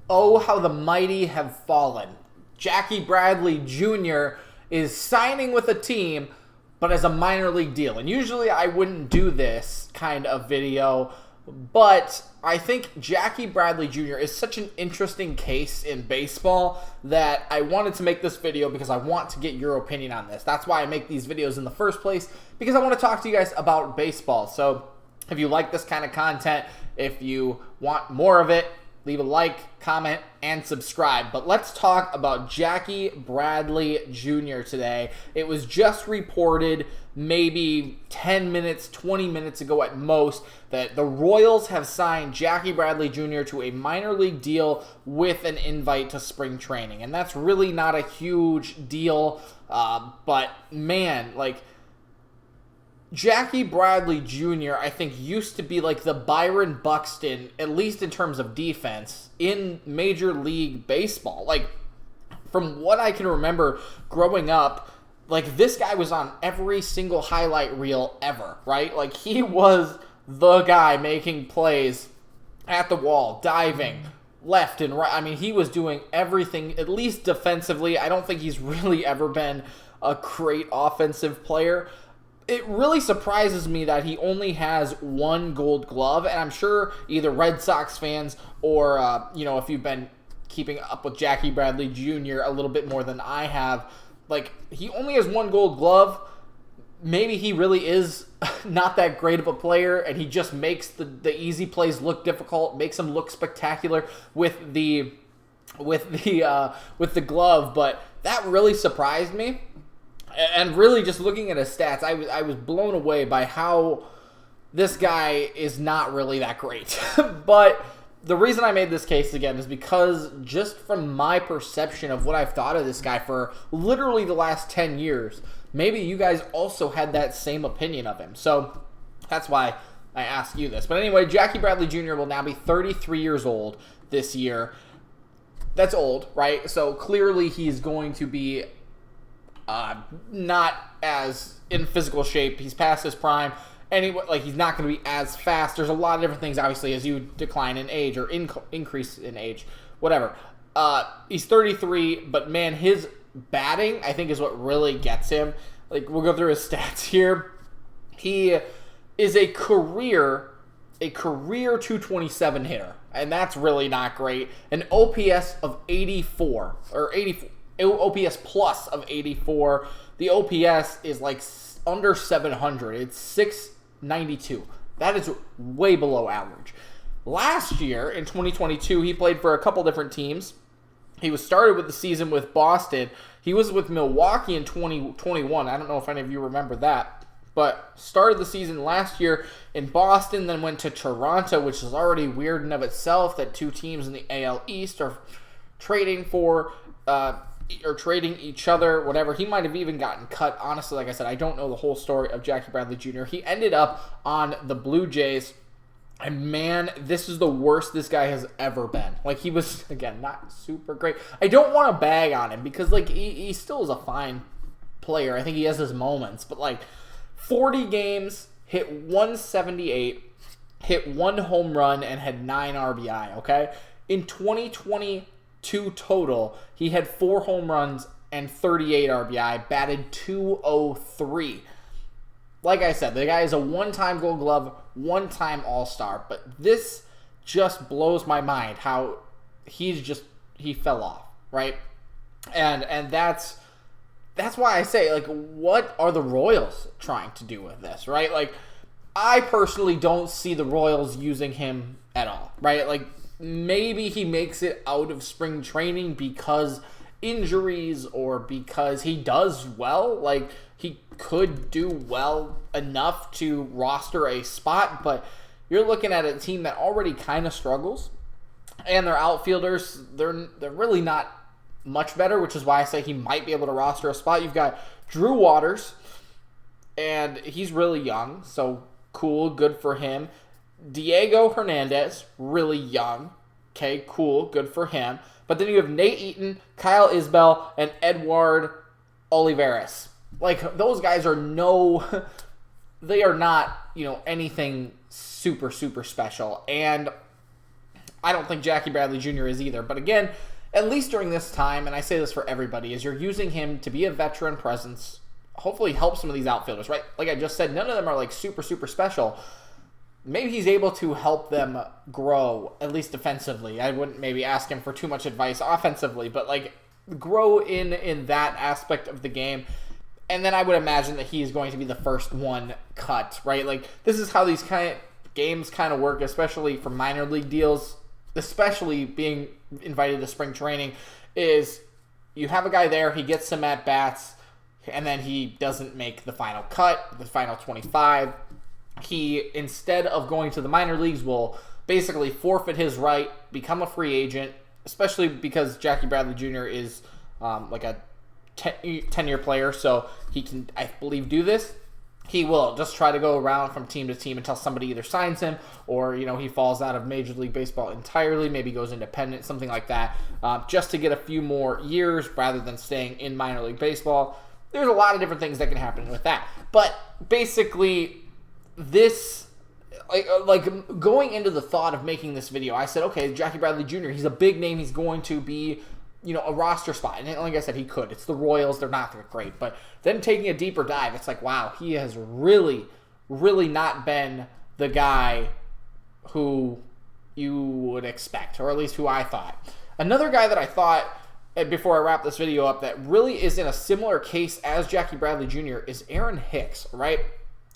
Oh, how the mighty have fallen. Jackie Bradley Jr. is signing with a team, but as a minor league deal. And usually I wouldn't do this kind of video, but I think Jackie Bradley Jr. is such an interesting case in baseball that I wanted to make this video because I want to get your opinion on this. That's why I make these videos in the first place, because I want to talk to you guys about baseball. So if you like this kind of content, if you want more of it, leave a like, comment, and subscribe. But let's talk about Jackie Bradley Jr. today. It was just reported maybe 10 minutes, 20 minutes ago at most that the Royals have signed Jackie Bradley Jr. to a minor league deal with an invite to spring training. And that's really not a huge deal, but man, like, Jackie Bradley Jr., I think, used to be like the Byron Buxton, at least in terms of defense, in Major League Baseball. Like, from what I can remember growing up, like, this guy was on every single highlight reel ever, right? Like, he was the guy making plays at the wall, diving left and right. I mean, he was doing everything, at least defensively. I don't think he's really ever been a great offensive player. It really surprises me that he only has one Gold Glove, and I'm sure either Red Sox fans or, if you've been keeping up with Jackie Bradley Jr. a little bit more than I have, like, he only has one Gold Glove. Maybe he really is not that great of a player, and he just makes the easy plays look difficult, makes them look spectacular with the glove, but that really surprised me. And really, just looking at his stats, I was blown away by how this guy is not really that great. But the reason I made this case again is because just from my perception of what I've thought of this guy for literally the last 10 years, maybe you guys also had that same opinion of him. So that's why I asked you this. But anyway, Jackie Bradley Jr. will now be 33 years old this year. That's old, right? So clearly he's going to be not as in physical shape. He's past his prime. Anyway, like, he's not going to be as fast. There's a lot of different things, obviously, as you decline in age or increase in age, whatever. He's 33, but man, his batting, I think, is what really gets him. Like, we'll go through his stats here. He is a career 227 hitter, and that's really not great. An OPS of 84, or 84. OPS plus of 84. The OPS is like under 700. It's 692. That is way below average. Last year, in 2022, he played for a couple different teams. He was started with the season with Boston. He was with Milwaukee in 2021. I don't know if any of you remember that. But started the season last year in Boston, then went to Toronto, which is already weird in of itself that two teams in the AL East are trading for or trading each other, whatever. He might have even gotten cut. Honestly, like I said, I don't know the whole story of Jackie Bradley Jr. He ended up on the Blue Jays, and man, this is the worst this guy has ever been. Like, he was, again, not super great. I don't want to bag on him because, like, he still is a fine player. I think he has his moments, but, like, 40 games, hit 178, hit one home run, and had 9 RBI, okay? In 2022 total, he had 4 home runs and 38 RBI, batted .203. Like I said, the guy is a one-time Gold Glove, one-time All-Star, but this just blows my mind how he fell off, right? And that's why I say, like, what are the Royals trying to do with this, right? Like, I personally don't see the Royals using him at all, right? Like, maybe he makes it out of spring training because injuries or because he does well. Like, he could do well enough to roster a spot, but you're looking at a team that already kind of struggles, and their outfielders, they're really not much better, which is why I say he might be able to roster a spot. You've got Drew Waters, and he's really young, so cool, good for him. Diego Hernandez, really young. Okay, cool, good for him. But then you have Nate Eaton, Kyle Isbell, and Edward Olivares. Like, those guys are they are not, anything super, super special. And I don't think Jackie Bradley Jr. is either. But again, at least during this time, and I say this for everybody, is you're using him to be a veteran presence, hopefully help some of these outfielders, right? Like I just said, none of them are like super, super special. Maybe he's able to help them grow, at least defensively. I wouldn't maybe ask him for too much advice offensively, but like grow in that aspect of the game. And then I would imagine that he's going to be the first one cut, right? Like this is how these kind of games kind of work, especially for minor league deals, especially being invited to spring training, is you have a guy there, he gets some at-bats, and then he doesn't make the final cut, the final 25. He, instead of going to the minor leagues, will basically forfeit his right, become a free agent, especially because Jackie Bradley Jr. is like a 10-year player, so he can, I believe, do this. He will just try to go around from team to team until somebody either signs him or, he falls out of Major League Baseball entirely, maybe goes independent, something like that, just to get a few more years rather than staying in minor league baseball. There's a lot of different things that can happen with that. But basically, this, like going into the thought of making this video, I said, okay, Jackie Bradley Jr., he's a big name. He's going to be, a roster spot. And like I said, he could. It's the Royals. They're not that great. But then taking a deeper dive, it's like, wow, he has really, really not been the guy who you would expect, or at least who I thought. Another guy that I thought, before I wrap this video up, that really is in a similar case as Jackie Bradley Jr. is Aaron Hicks, right?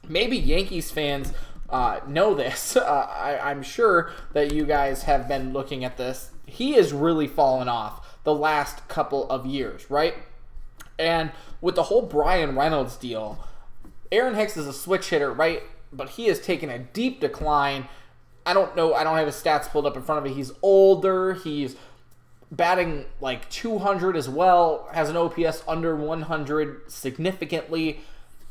Maybe Yankees fans know this. I'm sure that you guys have been looking at this. He has really fallen off the last couple of years, right? And with the whole Brian Reynolds deal, Aaron Hicks is a switch hitter, right? But he has taken a deep decline. I don't know. I don't have his stats pulled up in front of me. He's older. He's batting like 200 as well. Has an OPS under 100 significantly.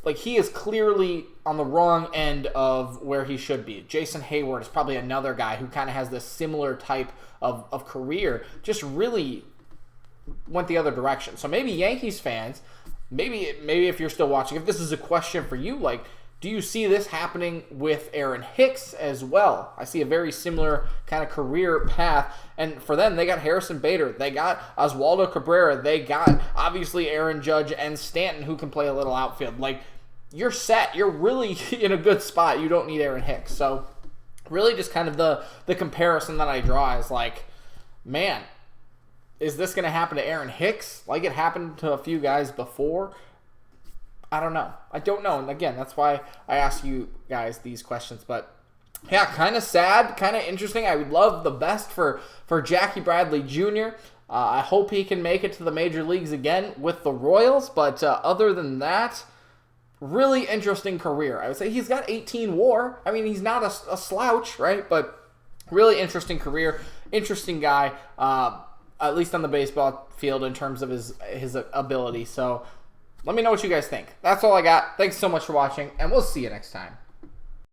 Like, he is clearly on the wrong end of where he should be. Jason Hayward is probably another guy who kind of has this similar type of career, just really went the other direction. So maybe Yankees fans, maybe if you're still watching, if this is a question for you, like, do you see this happening with Aaron Hicks as well? I see a very similar kind of career path. And for them, they got Harrison Bader. They got Oswaldo Cabrera. They got, obviously, Aaron Judge and Stanton, who can play a little outfield. Like, you're set. You're really in a good spot. You don't need Aaron Hicks. So really just kind of the comparison that I draw is like, man, is this going to happen to Aaron Hicks like it happened to a few guys before? I don't know. I don't know. And again, that's why I ask you guys these questions. But yeah, kind of sad, kind of interesting. I would love the best for Jackie Bradley Jr. I hope he can make it to the major leagues again with the Royals. But other than that, really interesting career. I would say he's got 18 WAR. I mean, he's not a slouch, right? But really interesting career, interesting guy, at least on the baseball field in terms of his ability. So let me know what you guys think. That's all I got. Thanks so much for watching, and we'll see you next time.